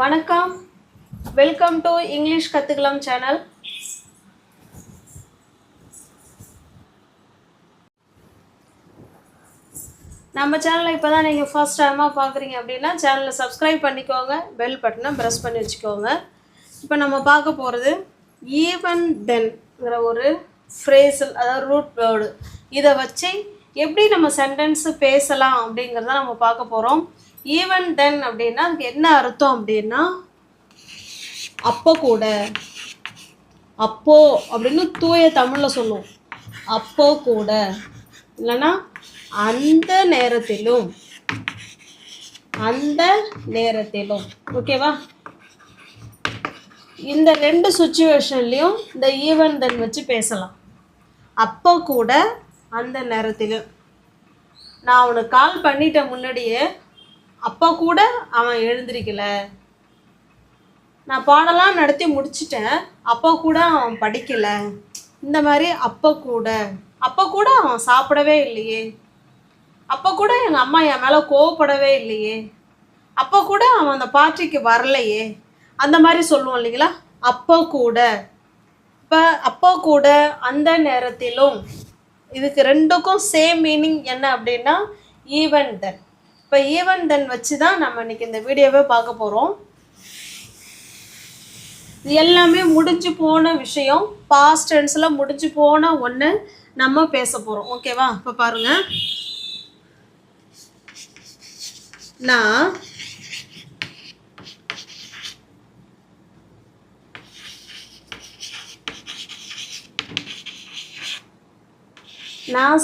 வணக்கம், welcome to English கற்றுக்கலாம் channel. நம்ம சேனலை இப்போ தான் நீங்கள் ஃபர்ஸ்ட் டைமாக பார்க்குறீங்க அப்படின்னா சேனலை சப்ஸ்கிரைப் பண்ணிக்கோங்க, பெல் பட்டனை ப்ரெஸ் பண்ணி வச்சுக்கோங்க. இப்போ நம்ம பார்க்க போகிறது ஈவன் தென்ங்கிற ஒரு ஃப்ரேஸில், அதாவது ரூட் வேர்டு. இதை வச்சு எப்படி நம்ம சென்டென்ஸு பேசலாம் அப்படிங்கிறத நம்ம பார்க்க போகிறோம். ஈவன் தென் அப்படின்னா அதுக்கு என்ன அர்த்தம் அப்படின்னா அப்போ கூட, அப்போ அப்படின்னு தூய தமிழில் சொல்லுவோம். அப்போ கூட இல்லைன்னா அந்த நேரத்திலும், அந்த நேரத்திலும். ஓகேவா? இந்த ரெண்டு சுச்சுவேஷன்லேயும் இந்த ஈவன் தென் வச்சு பேசலாம். அப்போ கூட, அந்த நேரத்திலும். நான் அவனுக்கு கால் பண்ணிட்டேன் முன்னாடியே, அப்போ கூட அவன் எழுந்திருக்கல. நான் பாடலாம் நடத்தி முடிச்சிட்டேன், அப்போ கூட அவன் படிக்கலை. இந்த மாதிரி அப்போ கூட அவன் சாப்பிடவே இல்லையே, அப்போ கூட எங்கள் அம்மா என் மேலே கோவப்படவே இல்லையே, அப்போ கூட அவன் அந்த பார்ட்டிக்கு வரலையே, அந்த மாதிரி சொல்லுவோம் இல்லைங்களா? அப்போ கூட. இப்போ அப்போ கூட, அந்த நேரத்திலும், இதுக்கு ரெண்டுக்கும் சேம் மீனிங் என்ன அப்படின்னா ஈவன் தென். இப்போ ஈவன் தென் வச்சு தான் நம்ம இன்றைக்கி இந்த வீடியோவே பார்க்க போகிறோம். இது எல்லாமே முடிஞ்சு போன விஷயம், பாஸ்ட் டென்ஸில் முடிஞ்சு போன ஒன்று நம்ம பேச போகிறோம். ஓகேவா? இப்போ பாருங்கள், நான்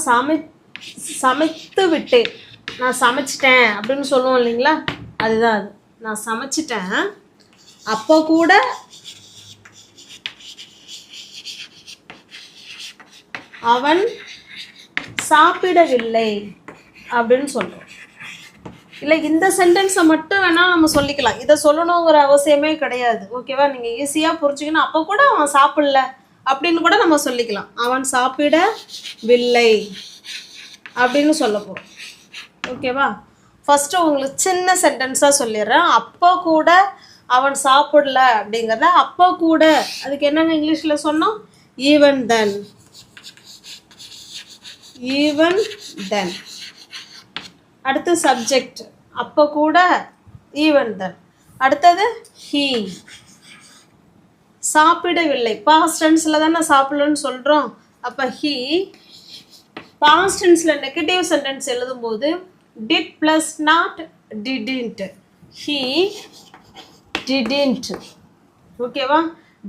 சமைத்து விட்டேன், நான் சமைச்சிட்டேன் அப்படின்னு சொல்லுவோம் இல்லைங்களா? அதுதான் அது. நான் சமைச்சிட்டேன், அப்போ கூட அவன் சாப்பிடவில்லை அப்படின்னு சொல்கிறோம். இல்லை, இந்த சென்டென்ஸை மட்டும் வேணால் நம்ம சொல்லிக்கலாம், இதை சொல்லணுங்கிற அவசியமே கிடையாது. ஓகேவா? நீங்கள் ஈஸியாக புரிஞ்சுக்கணும். அப்போ கூட அவன் சாப்பிடல அப்படின்னு கூட நம்ம சொல்லிக்கலாம். அவன் சாப்பிடவில்லை அப்படின்னு சொல்ல போகிறோம். ஓகேவா? ஃபஸ்ட்டு உங்களுக்கு சின்ன சென்டென்ஸாக சொல்லிடுறேன். அப்போ கூட அவன் சாப்பிடல அப்படிங்கிறத அப்போ கூட அதுக்கு என்னங்க இங்கிலீஷில் சொன்னோம்? Even then. Even then. அடுத்து சப்ஜெக்ட், அப்போ கூட ஈவன் தென். அடுத்தது ஹீ. சாப்பிடவில்லை, பாஸ்ட் டென்ஸில் தானே சாப்பிடலன்னு சொல்கிறோம். அப்போ ஹீ. பாஸ்ட் டென்ஸில் நெகட்டிவ் சென்டென்ஸ் எழுதும்போது did plus not didn't. He didn't. ஓகேவா?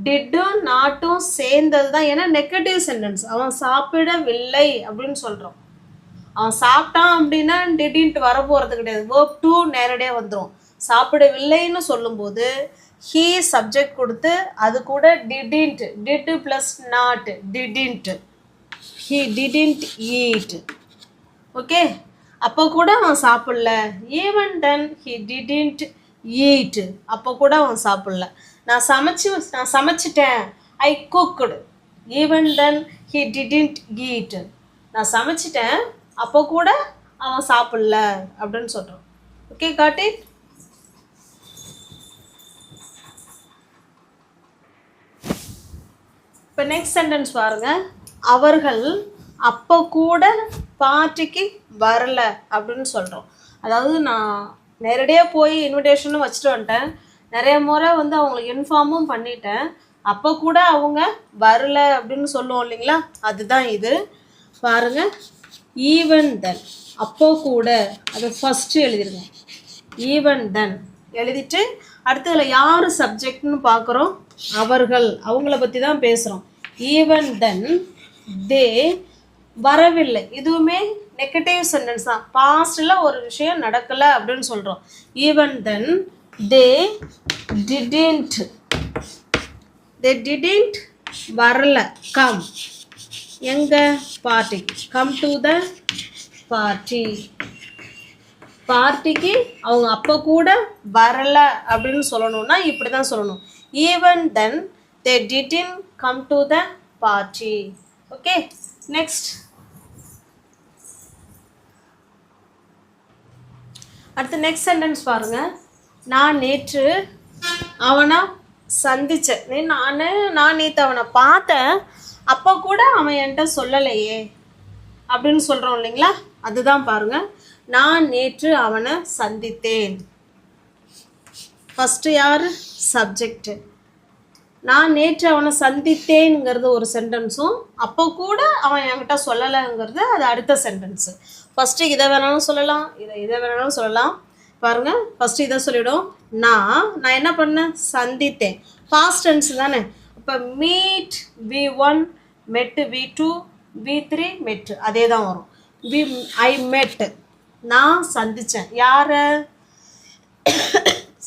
டிட்டும் நாட்டும் சேர்ந்தது தான். ஏன்னா நெகட்டிவ் சென்டென்ஸ், அவன் சாப்பிடவில்லை அப்படின்னு சொல்கிறோம். அவன் சாப்பிட்டான் அப்படின்னா டிடின்ட் வர போகிறது கிடையாது, வேர்ப் டு நேரடியாக வந்துடும். சாப்பிடவில்லைன்னு சொல்லும்போது ஹீ சப்ஜெக்ட் கொடுத்து அது கூட didn't, did plus not didn't. He didn't eat. Okay? அப்போ கூட அவன் சாப்பிடல. Even then he didn't eat. அப்போ கூட அவன் சாப்பிடல. நான் சமைச்சிட்டேன், I cooked. Even then he didn't eat. நான் சமைச்சிட்டேன், அப்போ கூட அவன் சாப்பிடல அப்படின்னு சொல்கிறோம். Okay, got it? இப்போ நெக்ஸ்ட் சென்டென்ஸ் பாருங்கள். அவர்கள் அப்போ கூட பார்ட்டிக்கு வரல அப்படின்னு சொல்கிறோம். அதாவது நான் நேரடியாக போய் இன்விடேஷனும் வச்சுட்டு வந்துட்டேன், நிறைய முறை அவங்களுக்கு இன்ஃபார்மும் பண்ணிட்டேன், அப்போ கூட அவங்க வரல அப்படின்னு சொல்லுவோம் இல்லைங்களா? அதுதான் இது. பாருங்கள், ஈவன் தென். அப்போ கூட அதை ஃபஸ்ட்டு எழுதிருங்க. ஈவன் தென் எழுதிட்டு அடுத்ததுல யார் சப்ஜெக்ட்னு பார்க்குறோம்? அவர்கள், அவங்கள பற்றி தான் பேசுகிறோம். ஈவன் தென் தே வரவில்லை. இதுவுமே நெகட்டிவ் சென்டென்ஸ் தான். பாஸ்டில் ஒரு விஷயம் நடக்கலை அப்படின்னு சொல்கிறோம். Even then they didn't. They didn't வரல. கம். எங்கே? Party. Come to the party. பார்ட்டிக்கு அவங்க அப்போ கூட வரல அப்படின்னு சொல்லணும்னா இப்படி தான் சொல்லணும். Even then they didn't come to the party. Okay, next. அடுத்து நெக்ஸ்ட் சென்டென்ஸ் பாருங்கள். நான் நேற்று அவனை சந்தித்தேன். நான் நேற்று அவனை பார்த்தேன், அப்போ கூட அவன் என்கிட்ட சொல்லலையே அப்படின்னு சொல்கிறோம் இல்லைங்களா? அதுதான் பாருங்கள், நான் நேற்று அவனை சந்தித்தேன். ஃபஸ்ட்டு யார்? சப்ஜெக்டு. நான் நேற்று அவனை சந்தித்தேங்கிறது ஒரு சென்டென்ஸும், அப்போ கூட அவன் என்கிட்ட சொல்லலைங்கிறது அது அடுத்த சென்டென்ஸு. ஃபஸ்ட்டு இதை வேணாலும் சொல்லலாம், இதை வேணாலும் சொல்லலாம். பாருங்கள், ஃபஸ்ட்டு இதை சொல்லிவிடும். நான் என்ன பண்ணேன்? சந்தித்தேன். பாஸ்ட் டென்ஸ் தானே. அப்போ மீட் V1, மெட் V2, V3 மெட், அதே தான் வரும். ஐ மெட், நான் சந்தித்தேன். யாரை?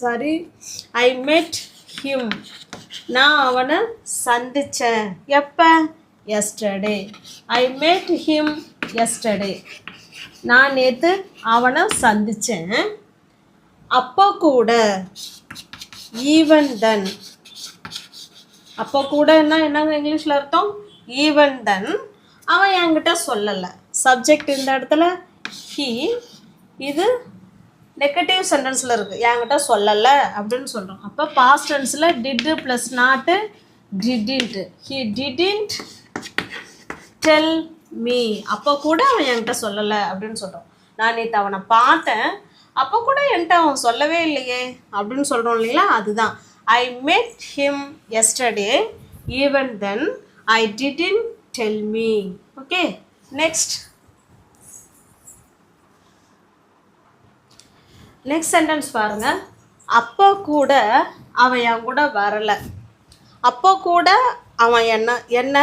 சாரி, ஐ மெட் ஹிம், நான் அவனை சந்தித்தேன். எப்போ? எஸ்டர்டே. ஐ மெட் ஹிம் எஸ்டர்டே, நான் நேற்று அவனை சந்தித்தேன். அப்போ கூட, ஈவன் தென். அப்போ கூடன்னா என்னங்க இங்கிலீஷில் அர்த்தம்? ஈவன் தென் அவன் என்கிட்ட சொல்லலை. சப்ஜெக்ட் இந்த இடத்துல ஹீ, இது நெகட்டிவ் சென்டென்ஸில் இருக்குது, என்கிட்ட சொல்லலை அப்படின்னு சொல்கிறோம். அப்போ பாஸ்ட் டென்ஸில் டிட்டு ப்ளஸ் நாட்டு டிடின்ட்டு. ஹீ டிடின்ட் டெல் மீ, அப்போ கூட அவன் என்கிட்ட சொல்லலை அப்படின்னு சொல்கிறோம். நான் நேற்று அவனை பார்த்தேன், அப்போ கூட என்கிட்ட அவன் சொல்லவே இல்லையே அப்படின்னு சொல்கிறோம் இல்லைங்களா? அதுதான் I met him yesterday, even then I didn't tell me. Okay, next sentence பாருங்கள். அப்போ கூட அவன் என் கூட வரலை, அப்போ கூட அவன் என்ன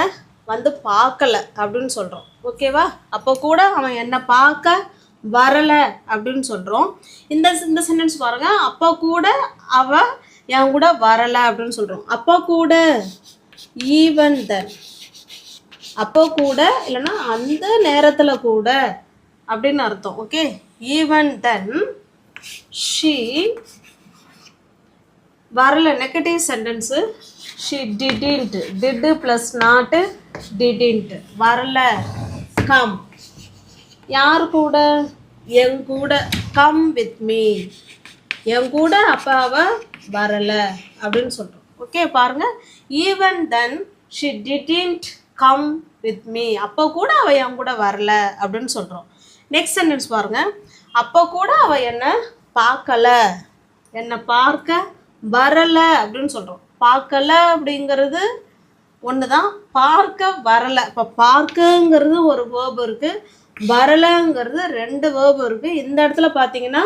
வந்து பார்க்கலை அப்படின்னு சொல்கிறோம். ஓகேவா? அப்போ கூட அவன் என்னை பார்க்க வரலை அப்படின்னு சொல்கிறோம். இந்த சென்டென்ஸ் பாருங்கள். அப்போ கூட அவன் என் கூட வரலை அப்படின்னு சொல்கிறோம். அப்போ கூட, ஈவன் தென், அப்போ கூட இல்லைன்னா அந்த நேரத்தில் கூட அப்படின்னு அர்த்தம். ஓகே, ஈவன் தென் ஷீ வரலை, negative sentence. She didn't, did plus not didn't, வரலை. கம், யார் கூட? என் கூட. கம் வித் மீ, என் கூட அப்போ அவள் வரலை அப்படின்னு சொல்கிறோம். ஓகே, பாருங்கள். Even then she didn't come with me, அப்போ கூட அவள் என் கூட வரலை அப்படின்னு சொல்கிறோம். நெக்ஸ்ட் சென்டென்ஸ் பாருங்கள். அப்போ கூட அவள் என்னை பார்க்கலை, என்னை பார்க்க வரலை அப்படின்னு சொல்கிறோம். பார்க்கலை அப்படிங்கிறது ஒன்று தான், பார்க்க வரலை. இப்போ பார்க்கங்கிறது ஒரு வேர்பு இருக்குது, வரலைங்கிறது 2 வேர்பு இருக்குது. இந்த இடத்துல பார்த்தீங்கன்னா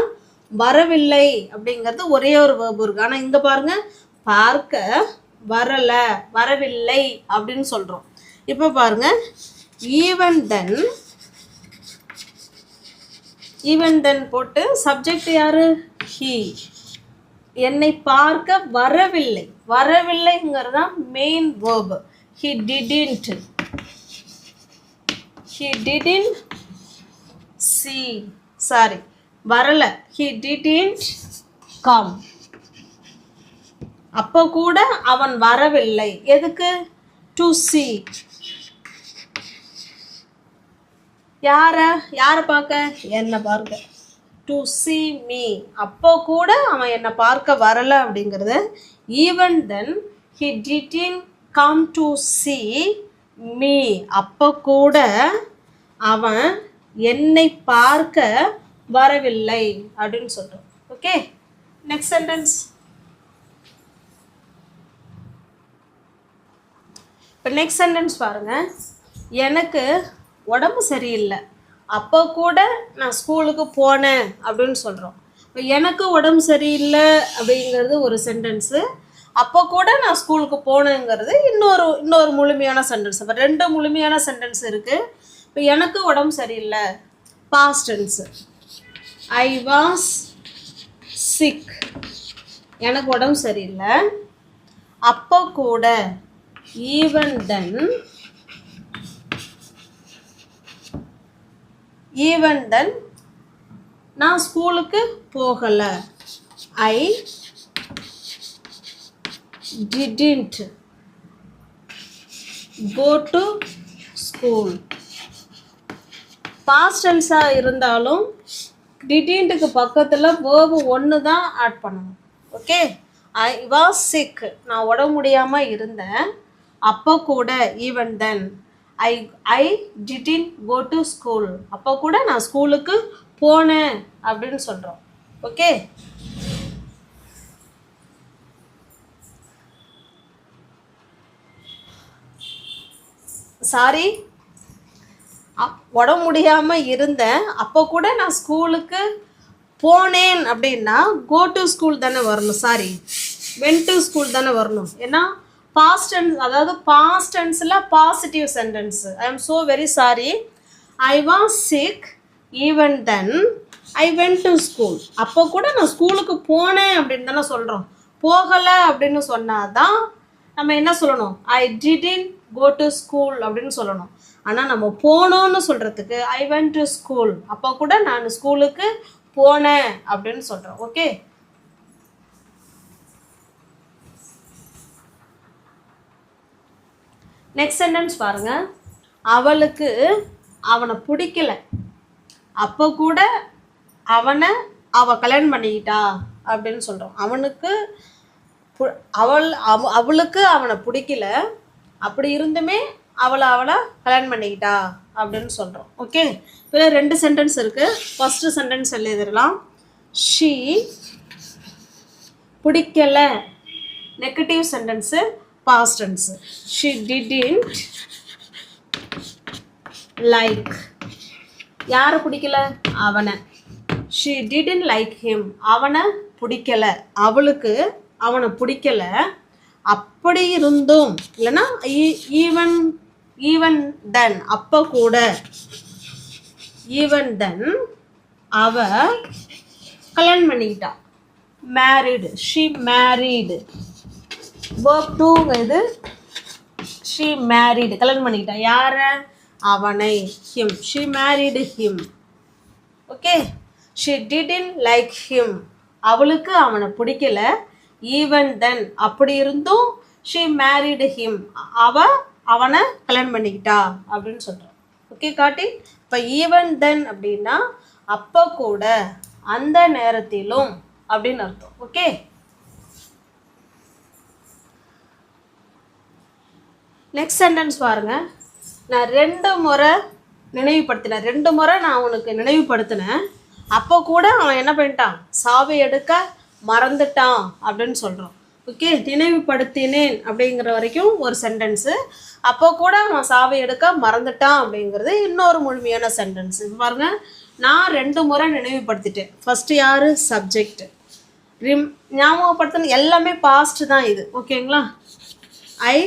வரவில்லை அப்படிங்கிறது ஒரே ஒரு வேர்பு இருக்குது. ஆனால் இங்கே பாருங்கள், பார்க்க வரலை, வரவில்லை அப்படின்னு சொல்கிறோம். இப்போ பாருங்கள், ஈவன் தென் போட்டு சப்ஜெக்ட் யார்? ஹீ, என்னை பார்க்க வரவில்லை, வரவில்லைங்கிறது தான் main verb. He didn't see, sorry வரலை, he didn't come. அப்போ கூட அவன் வரவில்லை, எதுக்கு? to see. யாரை பார்க்க? என்னை பார்க்க. to see me, அப்போ கூட அவன் என்னை பார்க்க வரலை அப்படிங்கிறது. even then he didn't come to see me, அப்போ கூட அவன் என்னை பார்க்க வரவில்லை அப்படின்னு சொல்கிறோம். Okay, next sentence. இப்போ நெக்ஸ்ட் சென்டென்ஸ் பாருங்கள். எனக்கு உடம்பு சரியில்லை, அப்போ கூட நான் ஸ்கூலுக்கு போனேன் அப்படின்னு சொல்கிறோம். இப்போ எனக்கு உடம்பு சரியில்லை அப்படிங்கிறது ஒரு சென்டென்ஸு, அப்போ கூட நான் ஸ்கூலுக்கு போனேங்கிறது இன்னொரு முழுமையான சென்டென்ஸ். இப்போ 2 முழுமையான சென்டென்ஸ் இருக்குது. இப்போ எனக்கு உடம்பு சரியில்லை, past tense. I was sick, எனக்கு உடம்பு சரியில்லை. அப்போ கூட, ஈவன் தென் நான் ஸ்கூலுக்கு போகலை. I didn't go to school. Past டென்ஸாக இருந்தாலும் டிடின்ட்டுக்கு பக்கத்தில் வேர்பு 1 தான் ஆட் பண்ணணும். ஓகே, ஐ வாஸ் சிக், நான் உடம்பு முடியாமல் இருந்தேன். அப்போ கூட even then I I didn't go to school, அப்போ கூட நான் ஸ்கூலுக்கு போனேன் அப்படின்னு சொல்கிறோம். ஓகே, சாரி, உடம்பு முடியாமல் இருந்தேன் அப்போ கூட நான் ஸ்கூலுக்கு போனேன் அப்படின்னா கோ டு ஸ்கூல் தானே வரணும், சாரி வென் டு ஸ்கூல் தானே வரணும். ஏன்னா பாஸ்ட் டென்ஸ், அதாவது பாஸ்ட் டென்ஸில் positive sentence. I am so very sorry, I was sick even then I went to school, அப்போ கூட நான் ஸ்கூலுக்கு போனேன் அப்படின்னு தானே சொல்கிறோம். போகலை அப்படின்னு சொன்னால் தான் நம்ம என்ன சொல்லணும், ஐ டிடின் கோ டு ஸ்கூல் அப்படின்னு சொல்லணும். ஆனால் நம்ம போனோன்னு சொல்கிறதுக்கு ஐ வென்ட் டு ஸ்கூல், அப்போ கூட நான் ஸ்கூலுக்கு போனேன் அப்படின்னு சொல்கிறோம். ஓகே, நெக்ஸ்ட் சென்டென்ஸ் பாருங்க. அவளுக்கு அவனை பிடிக்கல, அப்போ கூட அவ கல்யாணம் பண்ணிக்கிட்டா அப்படின்னு சொல்கிறோம். அவளுக்கு அவனை பிடிக்கல, அப்படி இருந்துமே அவளை கல்யாணம் பண்ணிக்கிட்டா அப்படின்னு சொல்கிறோம். ஓகே, இப்போ 2 சென்டென்ஸ் இருக்குது. ஃபஸ்ட்டு சென்டென்ஸ் எழுதிடலாம். ஷீ பிடிக்கல, negative sentence, past tense. She didn't like, யாரை பிடிக்கல, அவனை. She didn't like him, அவனை பிடிக்கல, அவளுக்கு அவனை பிடிக்கல. அப்படி இருந்தும், இல்லைன்னா ஈவன் தென், அப்போ கூட, ஈவன் தென் அவ கல்யாணம் பண்ணிக்கிட்டா, மேரிடு, ஷீ மேரிடு, verb 2 இது, ஷீ மேரிடு, கல்யாணம் பண்ணிக்கிட்டா. யாரை, அவனை, him, she married him. Okay, she didn't like him, அவளுக்கு அவனை பிடிக்கல. ஈவன் தென், அப்படி இருந்தும், ஷீ மேரிடு ஹிம், அவனை கல்யாணம் பண்ணிக்கிட்டா அப்படின்னு சொல்கிறோம். ஓகே காட்டி, இப்போ ஈவன் தென் அப்படின்னா அப்போ கூட, அந்த நேரத்திலும் அப்படின்னு அர்த்தம். ஓகே, நெக்ஸ்ட் சென்டென்ஸ் பாருங்கள். நான் 2 முறை நினைவுபடுத்தினேன், 2 முறை நான் உனக்கு நினைவுபடுத்தினேன், அப்போ கூட அவன் என்ன பண்ணிட்டான், சாவி எடுக்க மறந்துட்டான் அப்படின்னு சொல்கிறோம். ஓகே, நினைவுபடுத்தினேன் அப்படிங்கிற வரைக்கும் ஒரு சென்டென்ஸு, அப்போ கூட அவன் சாவி எடுக்க மறந்துட்டான் அப்படிங்கிறது இன்னொரு முழுமையான சென்டென்ஸு. பாருங்கள், நான் 2 முறை நினைவுபடுத்திட்டேன். ஃபஸ்ட்டு யார், சப்ஜெக்ட். ஞாபகப்படுத்தின எல்லாமே பாஸ்ட் தான் இது. ஓகேங்களா, ஐ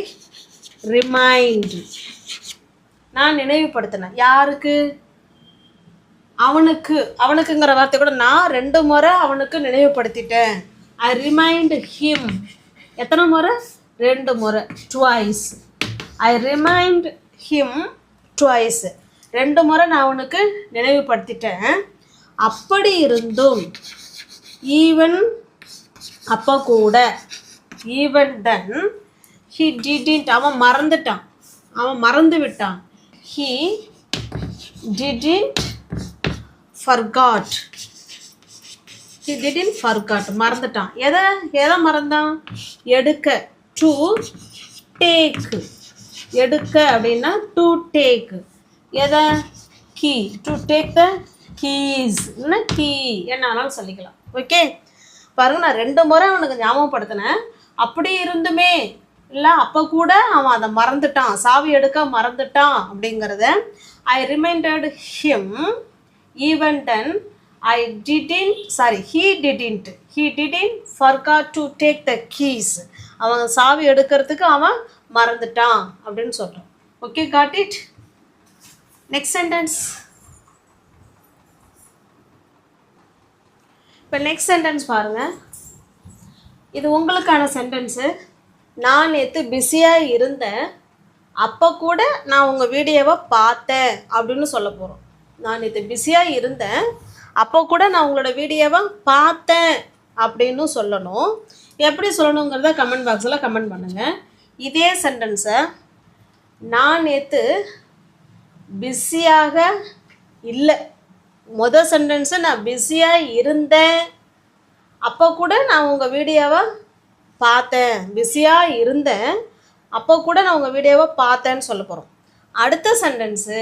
ரிமைண்ட், நான் நினைவுபடுத்தினேன். யாருக்கு, அவனுக்குங்கிற வார்த்தை கூட நான் 2 முறை அவனுக்கு நினைவுபடுத்திட்டேன். ஐ ரிமைண்ட் ஹிம், எத்தனை முறை, 2 முறை, ட்வைஸ். ஐ ரிமைண்ட் ஹிம் ட்வைஸ், 2 முறை நான் அவனுக்கு நினைவுபடுத்திட்டேன். அப்படி இருந்தும், ஈவன் அப்போ கூட, ஈவன் தென், he didn't, அவன் மறந்துட்டான், அவன் மறந்து விட்டான். he didn't forgot, he didn't forgot, மறந்துட்டான். எதை மறந்தான், எடுக்க, to take, எடுக்க அப்படின்னா to take, எதை, key, to take the keys, இல்லைன்னா key என்னாலும் சொல்லிக்கலாம். ஓகே, பாருங்க, நான் 2 முறை அவனுக்கு ஞாபகப்படுத்தினேன், அப்படி இருந்துமே, இல்லை அப்போ கூட அவன் அதை மறந்துட்டான், சாவி எடுக்க மறந்துட்டான் அப்படிங்கிறத. I reminded him even then I didn't, sorry he didn't forgot to take the keys, அவன் சாவி எடுக்கிறதுக்கு அவன் மறந்துட்டான் அப்படின்னு சொல்கிறான். Okay, got it. Next sentence. இப்போ நெக்ஸ்ட் சென்டென்ஸ் பாருங்கள். இது உங்களுக்கான சென்டென்ஸு. நான் நேற்று பிஸியாக இருந்தேன், அப்போ கூட நான் உங்கள் வீடியோவை பார்த்தேன் அப்படின்னு சொல்ல போகிறோம். நான் நேற்று பிஸியாக இருந்தேன், அப்போ கூட நான் உங்களோட வீடியோவை பார்த்தேன் அப்படின்னு சொல்லணும். எப்படி சொல்லணுங்கிறத கமெண்ட் பாக்ஸில் கமெண்ட் பண்ணுங்கள். இதே சென்டென்ஸை நான் நேற்று பிஸியாக இல்லை, மொதல் சென்டென்ஸை நான் பிஸியாக இருந்தேன், அப்போ கூட நான் உங்கள் வீடியோவை பார்த்தேன், பிஸியாக இருந்தேன், அப்போ கூட நான் உங்கள் வீடியோவை பார்த்தேன்னு சொல்ல போகிறோம். அடுத்த சென்டென்ஸு,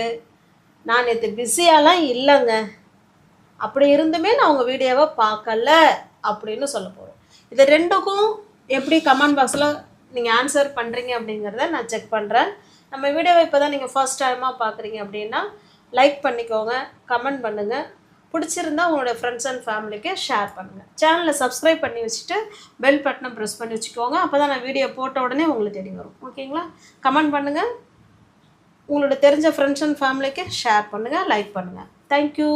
நான் நேற்று பிஸியாலாம் இல்லைங்க, அப்படி இருந்துமே நான் உங்கள் வீடியோவை பார்க்கல அப்படின்னு சொல்ல போகிறோம். இது ரெண்டுக்கும் எப்படி கமெண்ட் பாக்ஸில் நீங்கள் ஆன்சர் பண்ணுறீங்க அப்படிங்கிறத நான் செக் பண்ணுறேன். நம்ம வீடியோவை இப்போ தான் நீங்கள் ஃபர்ஸ்ட் டைமாக பார்க்குறீங்க அப்படின்னா லைக் பண்ணிக்கோங்க, கமெண்ட் பண்ணுங்கள். பிடிச்சிருந்தா உங்களோட ஃப்ரெண்ட்ஸ் அண்ட் ஃபேமிலிக்கு ஷேர் பண்ணுங்கள். சேனலை சப்ஸ்கிரைப் பண்ணி வச்சுட்டு பெல் பட்டனை ப்ரெஸ் பண்ணி வச்சுக்கோங்க. அப்போ தான் நான் வீடியோ போட்ட உடனே உங்களுக்கு தேடி வரும். ஓகேங்களா? கமெண்ட் பண்ணுங்கள், உங்களோட தெரிஞ்ச ஃப்ரெண்ட்ஸ் அண்ட் ஃபேமிலிக்கு ஷேர் பண்ணுங்கள், லைக் பண்ணுங்கள். தேங்க்யூ.